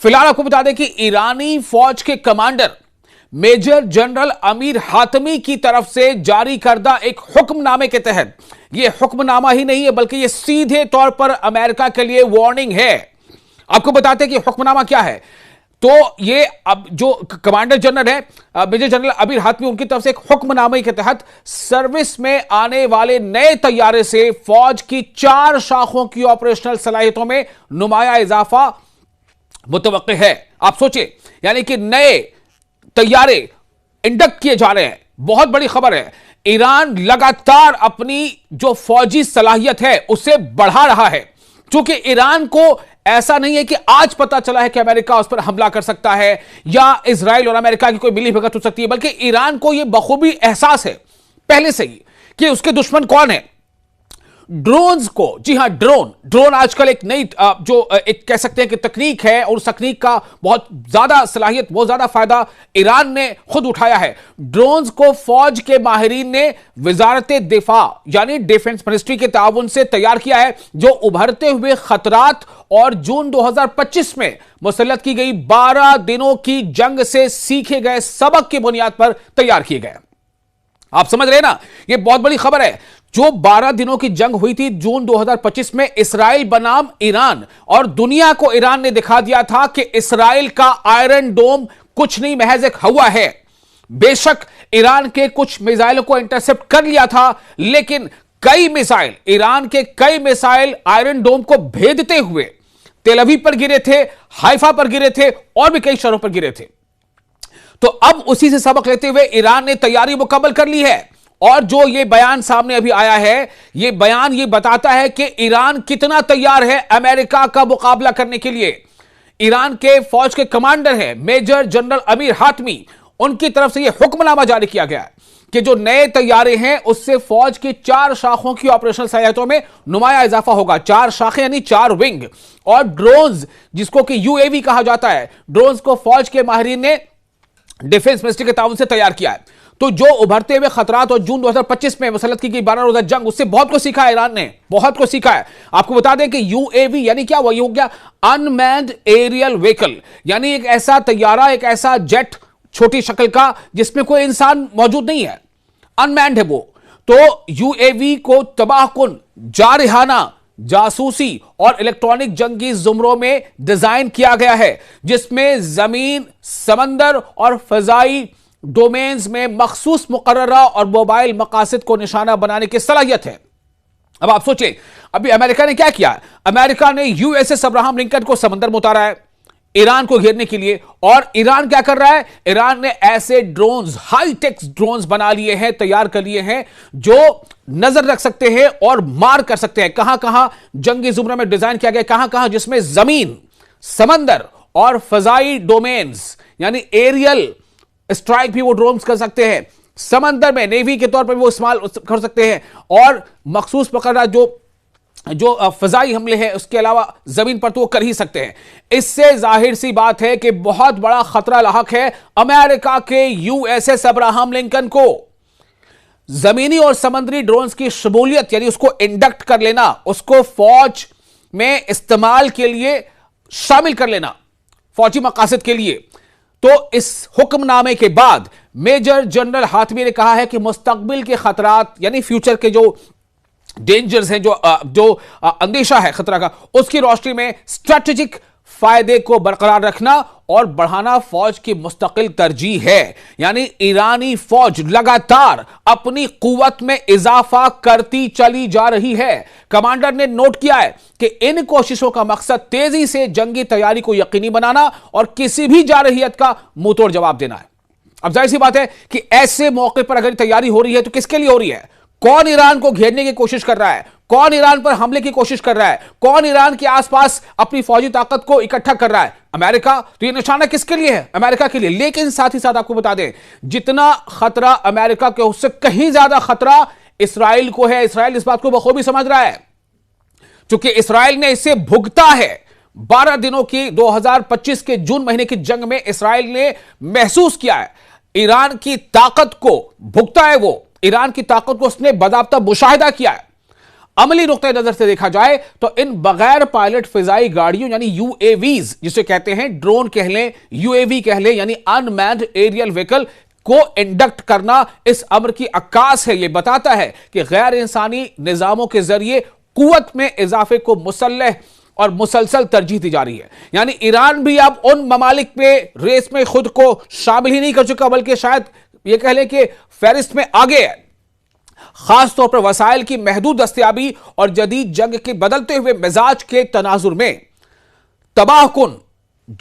फिलहाल आपको बता दें कि ईरानी फौज के commander major general Amir Hatami की तरफ से जारी करदा एक हुक्मनामे के तहत, यह हुक्मनामा ही नहीं है बल्कि यह सीधे तौर पर अमेरिका के लिए वार्निंग है। आपको बताते हैं कि हुक्मनामा क्या है। तो ये अब जो कमांडर जनरल है मेजर जनरल अमीर हातमी, उनकी तरफ से एक हुक्मनामे के तहत सर्विस में आने वाले नए तैयारे से फौज की 4 शाखों की ऑपरेशनल सलाहियतों में नुमाया इजाफा मुतवक्किल है। आप सोचिए, यानी कि नए तैयारे इंडक्ट किए जा रहे हैं। बहुत बड़ी खबर है। ईरान लगातार अपनी जो फौजी सलाहियत है उसे बढ़ा रहा है, क्योंकि ईरान को ऐसा नहीं है कि आज पता चला है कि अमेरिका उस पर हमला कर सकता है या इजराइल और अमेरिका की कोई मिलीभगत हो सकती है, बल्कि ईरान को यह बखूबी एहसास है पहले से ही कि उसके दुश्मन कौन है। ड्रोन्स को, जी हां, ड्रोन आजकल एक नई एक कह सकते हैं कि तकनीक है, और उस तकनीक का बहुत ज्यादा सलाहियत, बहुत ज्यादा फायदा ईरान ने खुद उठाया है। ड्रोन्स को फौज के माहिरीन ने वजारत दिफा यानी डिफेंस मिनिस्ट्री के ताउन से तैयार किया है, जो उभरते हुए खतरात और जून 2025 में मुसल्लत की गई 12 दिनों की जंग से सीखे गए सबक की बुनियाद पर तैयार किए गए। आप समझ रहे हैं ना, यह बहुत बड़ी खबर है। जो 12 दिनों की जंग हुई थी जून 2025 में इसराइल बनाम ईरान, और दुनिया को ईरान ने दिखा दिया था कि इसराइल का आयरन डोम कुछ नहीं, महज एक हवा है। बेशक ईरान के कुछ मिसाइलों को इंटरसेप्ट कर लिया था, लेकिन ईरान के कई मिसाइल आयरन डोम को भेदते हुए तेल अवीव पर गिरे थे, हाइफा पर गिरे थे, और भी कई शहरों पर गिरे थे। तो अब उसी से सबक लेते हुए ईरान ने तैयारी मुकम्मल कर ली है, और जो ये बयान सामने अभी आया है, ये बयान ये बताता है कि ईरान कितना तैयार है अमेरिका का मुकाबला करने के लिए। ईरान के फौज के कमांडर हैं मेजर जनरल अमीर हातमी, उनकी तरफ से यह हुक्मनामा जारी किया गया है कि जो नए तैयारे हैं उससे फौज की 4 शाखों की ऑपरेशनल सलाहियतों में नुमाया इजाफा होगा। 4 शाखें यानी 4 विंग, और ड्रोन्स जिसको कि यूएवी कहा जाता है, ड्रोन्स को फौज के माहिरीन ने डिफेंस मिनिस्ट्री के ताउन से तैयार किया है। तो जो उभरते हुए खतरात और जून 2025 में मुसल्लत की गई 12 रोजा जंग, उससे बहुत कुछ सीखा है ईरान ने, बहुत कुछ सीखा है। आपको बता दें कि यूएवी यानी क्या, वही हो गया अनमैन्ड एरियल व्हीकल, यानी एक ऐसा तैयारा, एक ऐसा जेट छोटी शक्ल का जिसमें कोई इंसान मौजूद नहीं है, अनमैन्ड है वो। तो यूएवी को तबाहकुन, जारहाना, जासूसी और इलेक्ट्रॉनिक जंगी जुमरों में डिजाइन किया गया है, जिसमें जमीन, समंदर और फजाई डोमेन्स में मखसूस मुकर्ररा और मोबाइल मकासद को निशाना बनाने की सलाहियत है। अब आप सोचिए, अभी अमेरिका ने क्या किया? अमेरिका ने यूएसएस अब्राहम लिंकन को समंदर में उतारा है ईरान को घेरने के लिए, और ईरान क्या कर रहा है? ईरान ने ऐसे ड्रोन्स, हाईटेक ड्रोन्स बना लिए हैं, तैयार कर लिए हैं, जो नजर रख सकते हैं और मार कर सकते हैं। कहां कहां जंगी जुमरों में डिजाइन किया गया, कहां कहां जिसमें जमीन, समंदर और फजाई डोमेन्स यानी एरियल स्ट्राइक भी वो ड्रोन्स कर सकते हैं, समंदर में नेवी के तौर पर वो इस्तेमाल कर सकते हैं, और मखसूस पकड़ा जो फजाई हमले हैं उसके अलावा जमीन पर तो वो कर ही सकते हैं। इससे जाहिर सी बात है कि बहुत बड़ा खतरा लाहक है अमेरिका के यूएसएस अब्राहम लिंकन को। जमीनी और समुद्री ड्रोन्स की शमूलियत यानी उसको इंडक्ट कर लेना, उसको फौज में इस्तेमाल के लिए शामिल कर लेना, फौजी मकासद के लिए। तो इस हुक्मनामे के बाद मेजर जनरल हातमी ने कहा है कि मुस्तकबिल के खतरात यानी फ्यूचर के जो डेंजर्स हैं, जो अंदेशा है खतरा का, उसकी रोशनी में स्ट्रेटेजिक फायदे को बरकरार रखना और बढ़ाना फौज की मुस्तकिल तरजीह है। यानी ईरानी फौज लगातार अपनी कुव्वत में इजाफा करती चली जा रही है। कमांडर ने नोट किया है कि इन कोशिशों का मकसद तेजी से जंगी तैयारी को यकीनी बनाना और किसी भी जारहियत का मुंहतोड़ जवाब देना है। अब जाहिर सी बात है कि ऐसे मौके पर अगर तैयारी हो रही है तो किसके लिए हो रही है? कौन ईरान को घेरने की कोशिश कर रहा है? कौन ईरान पर हमले की कोशिश कर रहा है? कौन ईरान के आसपास अपनी फौजी ताकत को इकट्ठा कर रहा है? अमेरिका। तो ये निशाना किसके लिए है? अमेरिका के लिए। लेकिन साथ ही साथ आपको बता दें, जितना खतरा अमेरिका के उससे कहीं ज्यादा खतरा इसराइल को है। इसराइल इस बात को बखूबी समझ रहा है, क्योंकि इसराइल ने इससे भुगता है। 12 दिनों की 2025 के जून महीने की जंग में इसराइल ने महसूस किया है, ईरान की ताकत को भुगता है। वो ईरान की ताकत को उसने बाकायदा मुशाहिदा किया है। अमली नुक्ते नजर से देखा जाए तो इन बगैर पायलट फिजाई गाड़ियों यानी यूएवीज, जिसे कहते हैं ड्रोन कह लें, यूएवी कह लें, यानी अनमैन्ड एरियल व्हीकल को इंडक्ट करना इस अमर की अक्कास है। यह बताता है कि गैर इंसानी निजामों के जरिए कुव्वत में इजाफे को मुसल्लह और मुसलसल तरजीह दी जा रही है। यानी ईरान भी अब उन ममालिक पे रेस में खुद को शामिल ही नहीं कर चुका, बल्कि शायद यह कह लें कि फहरिस्त में आगे है। खासतौर पर वसाइल की महदूद दस्तयाबी और जदीद जंग के बदलते हुए मिजाज के तनाजुर में तबाहकुन,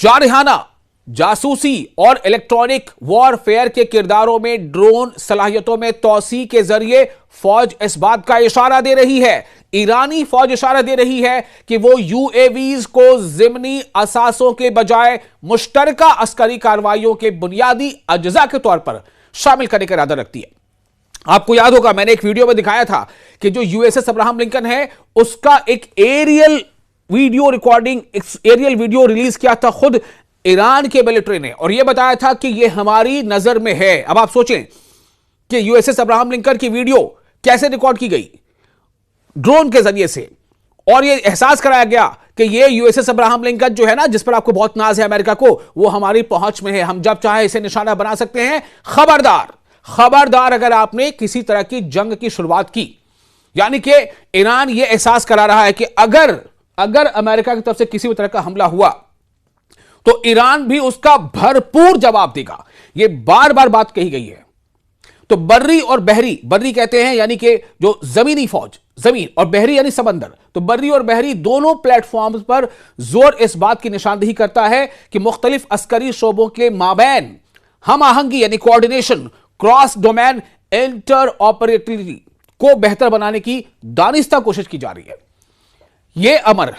जारहाना, जासूसी और इलेक्ट्रॉनिक वॉरफेयर के किरदारों में ड्रोन सलाहियतों में तौसी के जरिए फौज इस बात का इशारा दे रही है, ईरानी फौज इशारा दे रही है कि वो यूएवीज को जिमनी असासों के बजाय मुश्तरका अस्करी कार्रवाइयों के बुनियादी अज्जा के तौर पर शामिल करने का इरादा रखती है। आपको याद होगा मैंने एक वीडियो में दिखाया था कि जो यूएसएस अब्राहम लिंकन है उसका एक aerial video recording, aerial video release किया था खुद ईरान के मिलिट्री ने, और यह बताया था कि यह हमारी नजर में है। अब आप सोचें कि यूएसएस अब्राहम लिंकन की वीडियो कैसे रिकॉर्ड की गई, ड्रोन के जरिए से, और यह एहसास कराया गया कि यह यूएसएस अब्राहम लिंकन जो है ना, जिस पर आपको बहुत नाज है अमेरिका को, वो हमारी पहुंच में है, हम जब चाहे इसे निशाना बना सकते हैं। खबरदार खबरदार अगर आपने किसी तरह की जंग की शुरुआत की। यानी कि ईरान यह एहसास करा रहा है कि अगर अमेरिका की तरफ से किसी भी तरह का हमला हुआ तो ईरान भी उसका भरपूर जवाब देगा। यह बार बार बात कही गई है। तो बर्री और बहरी, बर्री कहते हैं यानी कि जो जमीनी फौज, जमीन, और बहरी यानी समंदर, तो बर्री और बहरी दोनों प्लेटफॉर्म्स पर जोर इस बात की निशानदेही करता है कि मुख्तलिफ अस्करी शोबों के माबैन हम आहंगी यानी कोऑर्डिनेशन, क्रॉस डोमेन इंटर ऑपरेटिविटी को बेहतर बनाने की दानिस्ता कोशिश की जा रही है। यह अमर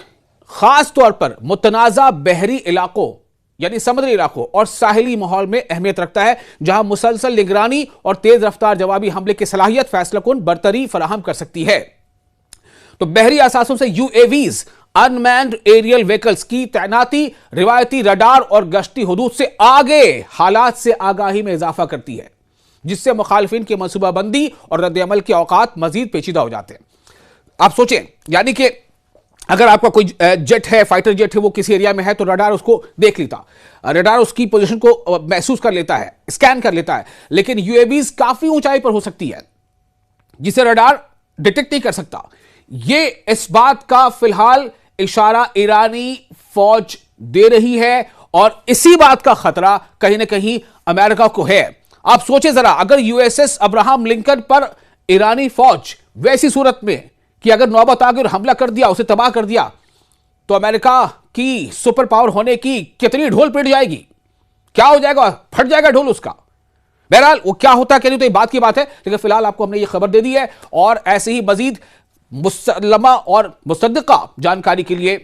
खास तौर पर मुतनाजा बहरी इलाकों यानी समुद्री इलाकों और साहिली माहौल में अहमियत रखता है, जहां मुसलसल निगरानी और तेज रफ्तार जवाबी हमले की सलाहियत फैसलाकुन बरतरी फराहम कर सकती है। तो बहरी असासों से यूएवीज, अनमैन्ड एरियल व्हीकल्स की तैनाती रिवायती रडार और गश्ती हुदूद से आगे हालात से आगाही में इजाफा करती है, जिससे मुखालिफिन की मनसूबाबंदी और रद्द-ए-अमल के औकात मजीद पेचीदा हो जाते हैं। आप सोचें, यानी कि अगर आपका कोई जेट है, फाइटर जेट है, वो किसी एरिया में है तो रडार उसको देख लेता, रडार उसकी पोजीशन को महसूस कर लेता है, स्कैन कर लेता है। लेकिन यूएवीज काफी ऊंचाई पर हो सकती है जिसे रडार डिटेक्ट नहीं कर सकता। ये इस बात का फिलहाल इशारा ईरानी फौज दे रही है और इसी बात का खतरा कहीं ना कहीं अमेरिका को है। आप सोचे जरा, अगर यूएसएस अब्राहम लिंकन पर ईरानी फौज वैसी सूरत में कि अगर नौबत आ गई और हमला कर दिया, उसे तबाह कर दिया, तो अमेरिका की सुपर पावर होने की कितनी ढोल पिट जाएगी, क्या हो जाएगा, फट जाएगा ढोल उसका। बहरहाल वो क्या होता है, तो ये बात की बात है, लेकिन फिलहाल आपको हमने ये खबर दे दी है। और ऐसे ही मजीद मुसल्लमा और मुसद्दका जानकारी के लिए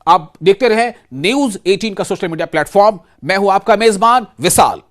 आप देखते रहें News 18 का सोशल मीडिया प्लेटफॉर्म। मैं हूं आपका मेजबान विशाल।